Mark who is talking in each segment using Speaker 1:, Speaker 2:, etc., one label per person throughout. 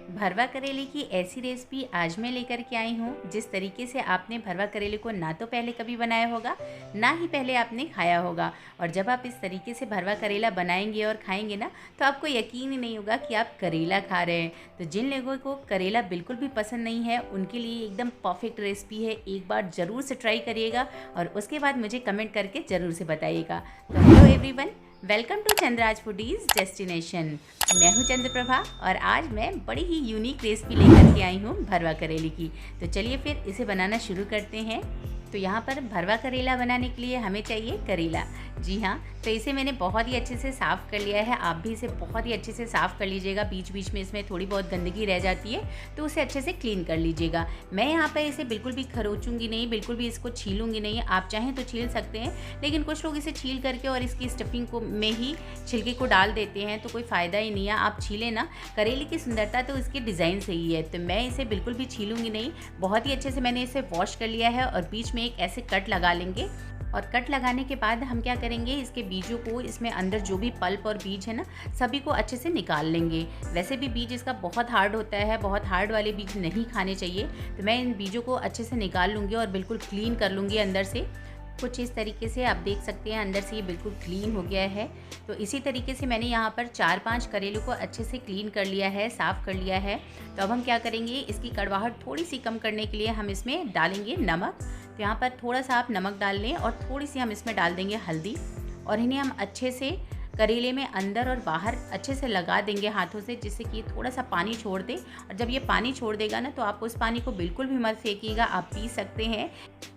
Speaker 1: भरवा करेले की ऐसी रेसिपी आज मैं लेकर के आई हूँ जिस तरीके से आपने भरवा करेले को ना तो पहले कभी बनाया होगा, ना ही पहले आपने खाया होगा। और जब आप इस तरीके से भरवा करेला बनाएंगे और खाएंगे ना, तो आपको यकीन ही नहीं होगा कि आप करेला खा रहे हैं। तो जिन लोगों को करेला बिल्कुल भी पसंद नहीं है, उनके लिए एकदम परफेक्ट रेसिपी है। एक बार ज़रूर से ट्राई करिएगा और उसके बाद मुझे कमेंट करके ज़रूर से बताइएगा। तो hello everyone, welcome to Chandra's foodies destination. मैं हूं चंद्रप्रभा और आज मैं बड़ी ही यूनिक रेसिपी लेकर के आई हूं भरवा करेले की। तो चलिए फिर इसे बनाना शुरू करते हैं। तो यहाँ पर भरवा करेला बनाने के लिए हमें चाहिए करेला। जी हाँ, तो इसे मैंने बहुत ही अच्छे से साफ़ कर लिया है। आप भी इसे बहुत ही अच्छे से साफ़ कर लीजिएगा। बीच बीच में इसमें थोड़ी बहुत गंदगी रह जाती है, तो उसे अच्छे से क्लीन कर लीजिएगा। मैं यहाँ पर इसे बिल्कुल भी खरोचूंगी नहीं, बिल्कुल भी इसको छीलूंगी नहीं। आप चाहें तो छील सकते हैं, लेकिन कुछ लोग इसे छील करके और इसकी स्टफिंग को में ही छिलके को डाल देते हैं, तो कोई फ़ायदा ही नहीं है। आप छीलें ना, करेले की सुंदरता तो इसके डिज़ाइन से ही है। तो मैं इसे बिल्कुल भी छीलूंगी नहीं। बहुत ही अच्छे से मैंने इसे वॉश कर लिया है और बीच में एक ऐसे कट लगा लेंगे। और कट लगाने के बाद हम क्या करेंगे, इसके बीजों को, इसमें अंदर जो भी पल्प और बीज है ना, सभी को अच्छे से निकाल लेंगे। वैसे भी बीज इसका बहुत हार्ड होता है, बहुत हार्ड वाले बीज नहीं खाने चाहिए। तो मैं इन बीजों को अच्छे से निकाल लूँगी और बिल्कुल क्लीन कर लूँगी अंदर से। कुछ इस तरीके से आप देख सकते हैं, अंदर से ये बिल्कुल क्लीन हो गया है। तो इसी तरीके से मैंने यहाँ पर 4-5 करेले को अच्छे से क्लीन कर लिया है, साफ़ कर लिया है। तो अब हम क्या करेंगे, इसकी कड़वाहट थोड़ी सी कम करने के लिए हम इसमें डालेंगे नमक। तो यहाँ पर थोड़ा सा आप नमक डाल लें और थोड़ी सी हम इसमें डाल देंगे हल्दी। और इन्हें हम अच्छे से करेले में अंदर और बाहर अच्छे से लगा देंगे हाथों से, जिससे कि थोड़ा सा पानी छोड़ दे। और जब ये पानी छोड़ देगा ना, तो आप उस पानी को बिल्कुल भी मत फेंकिएगा, आप पी सकते हैं।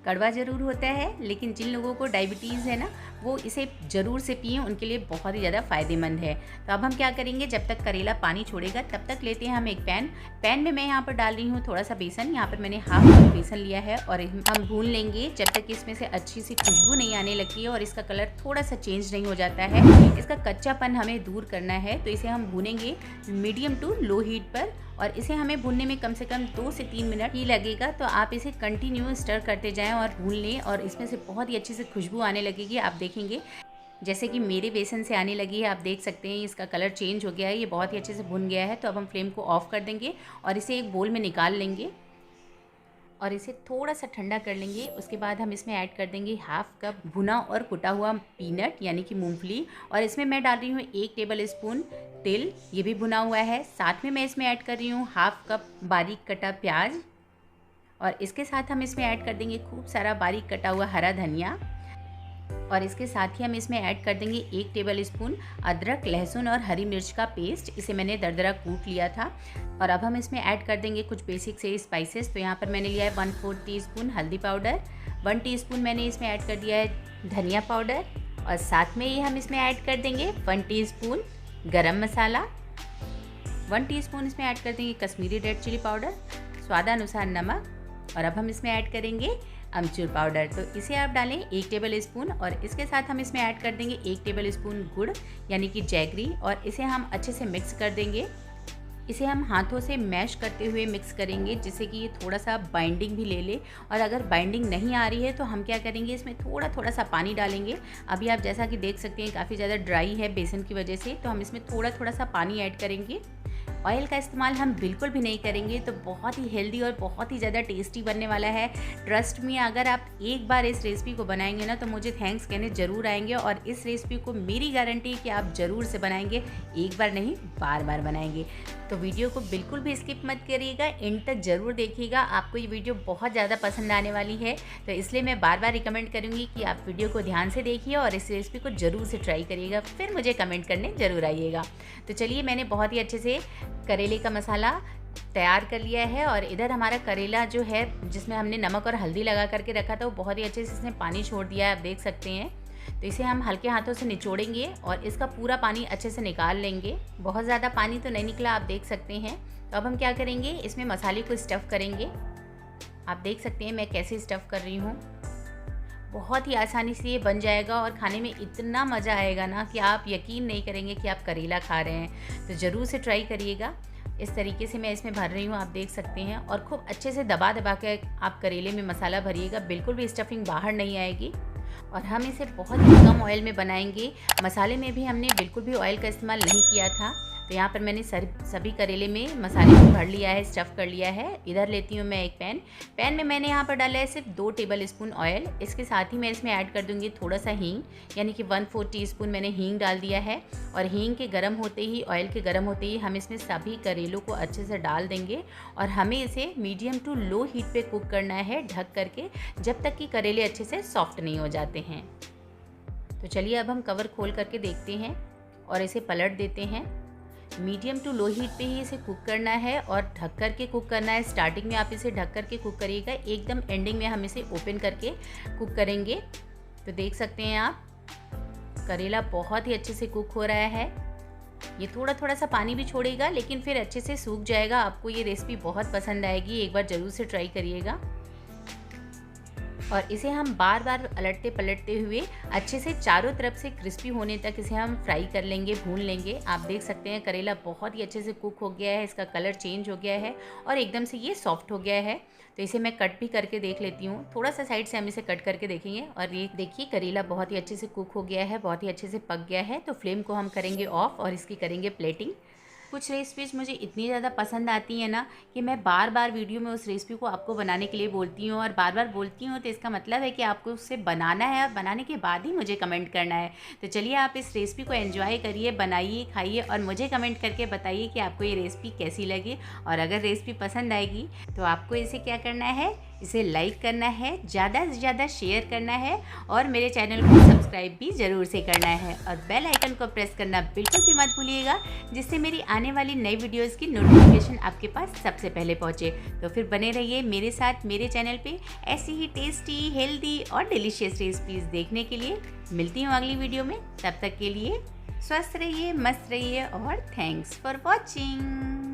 Speaker 1: कड़वा ज़रूर होता है, लेकिन जिन लोगों को डायबिटीज़ है ना, वो इसे ज़रूर से पिएं, उनके लिए बहुत ही ज़्यादा फ़ायदेमंद है। तो अब हम क्या करेंगे, जब तक करेला पानी छोड़ेगा तब तक लेते हैं हम एक पैन में मैं यहाँ पर डाल रही हूँ थोड़ा सा बेसन। यहाँ पर मैंने हाफ कप बेसन लिया है और हम भून लेंगे जब तक इसमें से अच्छी सी खुशबू नहीं आने लगती है और इसका कलर थोड़ा सा चेंज नहीं हो जाता है। इसका कच्चापन हमें दूर करना है, तो इसे हम भूनेंगे मीडियम टू लो हीट पर। और इसे हमें भूनने में कम से कम 2 से 3 मिनट ही लगेगा। तो आप इसे कंटिन्यू स्टर करते जाएं और भून लें, और इसमें से बहुत ही अच्छी से खुशबू आने लगेगी। आप देखेंगे जैसे कि मेरे बेसन से आने लगी है, आप देख सकते हैं इसका कलर चेंज हो गया है, ये बहुत ही अच्छे से भुन गया है। तो अब हम फ्लेम को ऑफ कर देंगे और इसे एक बोल में निकाल लेंगे और इसे थोड़ा सा ठंडा कर लेंगे। उसके बाद हम इसमें ऐड कर देंगे हाफ कप भुना और कुटा हुआ पीनट यानी कि मूंगफली। और इसमें मैं डाल रही हूँ 1 टेबल स्पून तिल, ये भी भुना हुआ है। साथ में मैं इसमें ऐड कर रही हूँ हाफ कप बारीक कटा प्याज। और इसके साथ हम इसमें ऐड कर देंगे खूब सारा बारीक कटा हुआ हरा धनिया। और इसके साथ ही हम इसमें ऐड कर देंगे 1 टेबल स्पून अदरक, लहसुन और हरी मिर्च का पेस्ट। इसे मैंने दरदरा कूट लिया था। और अब हम इसमें ऐड कर देंगे कुछ बेसिक से स्पाइसेस। तो यहाँ पर मैंने लिया है 1/4 टीस्पून हल्दी पाउडर, 1 टीस्पून मैंने इसमें ऐड कर दिया है धनिया पाउडर। और साथ में ही हम इसमें ऐड कर देंगे 1 टीस्पून गरम मसाला, 1 टीस्पून इसमें ऐड कर देंगे कश्मीरी रेड चिली पाउडर, स्वादानुसार नमक। और अब हम इसमें ऐड करेंगे अमचूर पाउडर। तो इसे आप डालें 1 टेबल स्पून। और इसके साथ हम इसमें ऐड कर देंगे 1 टेबल स्पून गुड़ यानी कि जैगरी। और इसे हम अच्छे से मिक्स कर देंगे। इसे हम हाथों से मैश करते हुए मिक्स करेंगे, जिससे कि ये थोड़ा सा बाइंडिंग भी ले ले। और अगर बाइंडिंग नहीं आ रही है तो हम क्या करेंगे, इसमें थोड़ा थोड़ा सा पानी डालेंगे। अभी आप जैसा कि देख सकते हैं काफ़ी ज़्यादा ड्राई है बेसन की वजह से, तो हम इसमें थोड़ा थोड़ा सा पानी ऐड करेंगे। ऑयल का इस्तेमाल हम बिल्कुल भी नहीं करेंगे, तो बहुत ही हेल्दी और बहुत ही ज़्यादा टेस्टी बनने वाला है। ट्रस्ट में, अगर आप एक बार इस रेसिपी को बनाएंगे ना, तो मुझे थैंक्स कहने ज़रूर आएंगे। और इस रेसिपी को मेरी गारंटी है कि आप ज़रूर से बनाएंगे, एक बार नहीं बार बार बनाएंगे। तो वीडियो को बिल्कुल भी स्किप मत करिएगा, एंड तक ज़रूर देखिएगा। आपको ये वीडियो बहुत ज़्यादा पसंद आने वाली है, तो इसलिए मैं बार बार रिकमेंड करूँगी कि आप वीडियो को ध्यान से देखिए और इस रेसिपी को ज़रूर से ट्राई करिएगा, फिर मुझे कमेंट करने ज़रूर आइएगा। तो चलिए, मैंने बहुत ही अच्छे से करेले का मसाला तैयार कर लिया है। और इधर हमारा करेला जो है, जिसमें हमने नमक और हल्दी लगा करके रखा था, वो बहुत ही अच्छे से इसने पानी छोड़ दिया है, आप देख सकते हैं। तो इसे हम हल्के हाथों से निचोड़ेंगे और इसका पूरा पानी अच्छे से निकाल लेंगे। बहुत ज़्यादा पानी तो नहीं निकला, आप देख सकते हैं। तो अब हम क्या करेंगे, इसमें मसाले को स्टफ़ करेंगे। आप देख सकते हैं मैं कैसे स्टफ़ कर रही हूँ। बहुत ही आसानी से ये बन जाएगा और खाने में इतना मज़ा आएगा ना कि आप यकीन नहीं करेंगे कि आप करेला खा रहे हैं। तो ज़रूर से ट्राई करिएगा। इस तरीके से मैं इसमें भर रही हूँ, आप देख सकते हैं। और खूब अच्छे से दबा दबा के आप करेले में मसाला भरिएगा, बिल्कुल भी स्टफिंग बाहर नहीं आएगी। और हम इसे बहुत ही कम ऑयल में बनाएंगे। मसाले में भी हमने बिल्कुल भी ऑयल का इस्तेमाल नहीं किया था। तो यहाँ पर मैंने सभी करेले में मसाले को भर लिया है, स्टफ़ कर लिया है। इधर लेती हूँ मैं एक पैन में मैंने यहाँ पर डाला है सिर्फ 2 टेबल स्पून ऑयल। इसके साथ ही मैं इसमें ऐड कर दूँगी थोड़ा सा हींग, यानी कि 1/4 टीस्पून मैंने हींग डाल दिया है। और हींग के गर्म होते ही, ऑयल के गर्म होते ही हम इसमें सभी करेलों को अच्छे से डाल देंगे और हमें इसे मीडियम टू लो हीट पे कुक करना है ढक करके, जब तक कि करेले अच्छे से सॉफ्ट नहीं हो जाते हैं। तो चलिए अब हम कवर खोल करके देखते हैं और इसे पलट देते हैं। मीडियम टू लो हीट पे ही इसे कुक करना है और ढक कर के कुक करना है। स्टार्टिंग में आप इसे ढक कर के कुक करिएगा, एकदम एंडिंग में हम इसे ओपन करके कुक करेंगे। तो देख सकते हैं आप, करेला बहुत ही अच्छे से कुक हो रहा है। ये थोड़ा थोड़ा सा पानी भी छोड़ेगा लेकिन फिर अच्छे से सूख जाएगा। आपको ये रेसिपी बहुत पसंद आएगी, एक बार ज़रूर से ट्राई करिएगा। और इसे हम बार बार पलटते पलटते हुए अच्छे से चारों तरफ से क्रिस्पी होने तक इसे हम फ्राई कर लेंगे, भून लेंगे। आप देख सकते हैं करेला बहुत ही अच्छे से कुक हो गया है, इसका कलर चेंज हो गया है और एकदम से ये सॉफ्ट हो गया है। तो इसे मैं कट भी करके देख लेती हूँ। थोड़ा सा साइड से हम इसे कट करके देखेंगे और ये देखिए करेला बहुत ही अच्छे से कुक हो गया है, बहुत ही अच्छे से पक गया है। तो फ्लेम को हम करेंगे ऑफ और इसकी करेंगे प्लेटिंग। कुछ रेसिपीज़ मुझे इतनी ज़्यादा पसंद आती हैं ना कि मैं बार बार वीडियो में उस रेसिपी को आपको बनाने के लिए बोलती हूँ और बार बार बोलती हूँ, तो इसका मतलब है कि आपको उससे बनाना है और बनाने के बाद ही मुझे कमेंट करना है। तो चलिए आप इस रेसिपी को एंजॉय करिए, बनाइए, खाइए और मुझे कमेंट करके बताइए कि आपको ये रेसिपी कैसी लगी। और अगर रेसिपी पसंद आएगी तो आपको इसे क्या करना है, इसे लाइक करना है, ज़्यादा से ज़्यादा शेयर करना है और मेरे चैनल को सब्सक्राइब भी ज़रूर से करना है और बेल आइकन को प्रेस करना बिल्कुल भी मत भूलिएगा, जिससे मेरी आने वाली नई वीडियोस की नोटिफिकेशन आपके पास सबसे पहले पहुंचे। तो फिर बने रहिए मेरे साथ मेरे चैनल पे ऐसी ही टेस्टी, हेल्दी और डिलीशियस रेसिपीज़ देखने के लिए। मिलती हूँ अगली वीडियो में, तब तक के लिए स्वस्थ रहिए, मस्त रहिए और थैंक्स फॉर वॉचिंग।